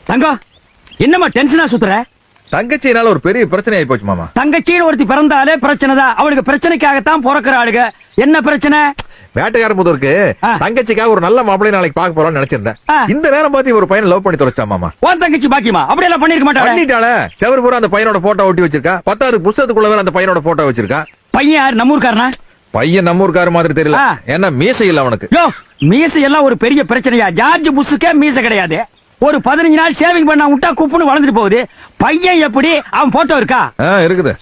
தங்கம் என்னமா டென்ஷனா சுத்துற? தங்கச்சினால ஒரு பெரிய பிரச்சனை ஆயி போச்சு மாமா. தங்கச்சின்னு ஒருத்தி பிறந்தாலே பிரச்சனை தான். அவளுக்கு பிரச்சனைக்காகத்தான் பிறக்கிற ஆளுங்க. என்ன பிரச்சனை? வேட்டைக்கார முதற்கு தங்கச்சிக்காக ஒரு நல்ல மாப்பிள்ளை நாளைக்கு பார்க்க போறோம்னு நினைச்சிருந்தேன். இந்த நேரம் பார்த்து ஒரு பையன் லவ் பண்ணி தொலைச்சா மாமா. உன் தங்கச்சி பாக்கியமா அப்படி எல்லாம் பண்ணிருக்க மாட்டாளே. பண்ணிட்டாளே. செவர் பூரா அந்த பையனோட போட்டோ ஒட்டி வச்சிருக்கா. 10வது புத்தகத்துக்குள்ள வேற அந்த பையனோட போட்டோ வச்சிருக்கா. பையன் யார்? நம்ம ஊர்க்காரனா? பையன் நம்ம ஊர்க்கார மாதிரி தெரியல. ஏன்னா மீசை இல்ல அவனுக்கு. யோ, மீசை எல்லாம் ஒரு பெரிய பிரச்சனையா? ஜார்ஜ் புஷ்ஷுக்கே மீசை கிடையாது. ஒரு 15 நாள் சேவிங் பண்ணா விட்டா குப்புன்னு வளர்ந்துட்டு போகுது. பையன் எப்படி? அவன் போட்டோ இருக்கா? இருக்குது.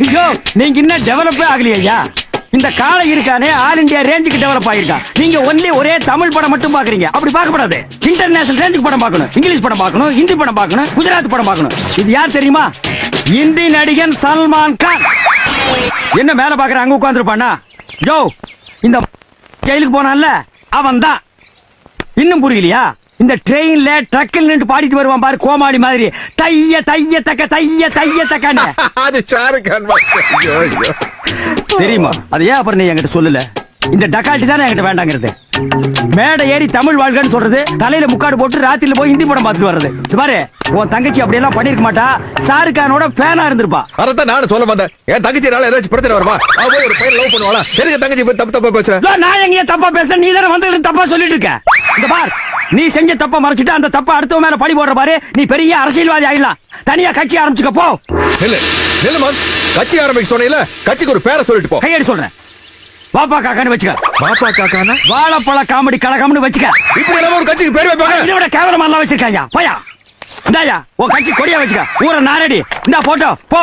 ஐயோ, நீங்க இன்னும் டெவலப்பே ஆகலையா? இந்த காலை இருக்கானே ஆல் இந்தியா ரேஞ்சுக்கு டெவலப் ஆகிருக்கான். நீங்க ஒரே தமிழ் படம் மட்டும் பாக்குறீங்க. அப்படி பார்க்கப்படாது. இன்டர்நேஷனல் ரேஞ்சுக்கு படம் பார்க்கணும். இங்கிலீஷ் படம் பார்க்கணும், ஹிந்தி படம் பார்க்கணும், குஜராத் படம் பார்க்கணும். இது யார் தெரியுமா? இந்தி நடிகன் சல்மான் கான். என்ன மேல பாக்குற? அங்க உட்கார்ந்துருப்பானா? யோ, இந்த ஜெயிலுக்கு போனான்ல அவன் தான். இன்னும் புரியலையா? இந்த ட்ரெயின்ல ட்ரக்கில் நின்று பாடிட்டு வருவான் பாரு, கோமாளி மாதிரி. தைய தைய தக்க தைய தைய தக்கானே. அது ஷாருக்கான். தெரியுமா? அது ஏன் அப்புறம் நீ என்கிட்ட சொல்லல? இந்த டக்கால்ட்டி தானே என்கிட்ட வேண்டாங்கிறது. மேடை ஏறி தமிழ் வாழ்க்கைன்னு சொல்றது, தலையில முக்காடு போட்டு ராத்திரில போய் ஹிந்தி படம் பார்த்துட்டு வர்றது. பாரு, உன் தங்கச்சி அப்படி எல்லாம் பண்ணிருக்க மாட்டா. ஷாருக்கானோட ஃபேனா இருந்திருப்பா. அதான் நானும் சொல்ல வந்தேன். என் தங்கச்சினால ஏதாச்சும் பிரச்சனை வருமா? அவ ஒரு பையன் லவ் பண்ணுவாளா? எதுக்கு தங்கச்சி போய் தப்பு தப்பா பேசுற? நான் எங்கேயே தப்பா பேசுறேன்? நீ தானே வந்து தப்பா சொல்லிட்டு இருக்க. இந்த பார், நீ செஞ்ச தப்ப மறைச்சிட்டு அந்த தப்ப அடுத்த மேல பழி போடுற பாரு. நீ பெரிய அரசியல்வாதி ஆயிடலாம். தனியா கட்சி ஆரம்பிச்சுக்க போ. நில்லுமா, கட்சி ஆரம்பிக்க சொன்னீல, கட்சிக்கு ஒரு பேரை சொல்லிட்டு போ. கையெடு சொல்றேன். பாப்பா காக்கான்னு வச்சுக்க. பாப்பா காக்கானா? வாழைப்பழ காமெடி கலகம்னு வச்சுக்க. இப்படி எல்லாம் ஒரு கட்சிக்கு பேர் வைப்பாங்க? இதை விட கேவலமா எல்லாம் வச்சிருக்காங்க. போயா, இந்தாயா உன் கட்சி கொடியா வச்சுக்க. ஊரை நாரடி. இந்தா போட்டோ போ.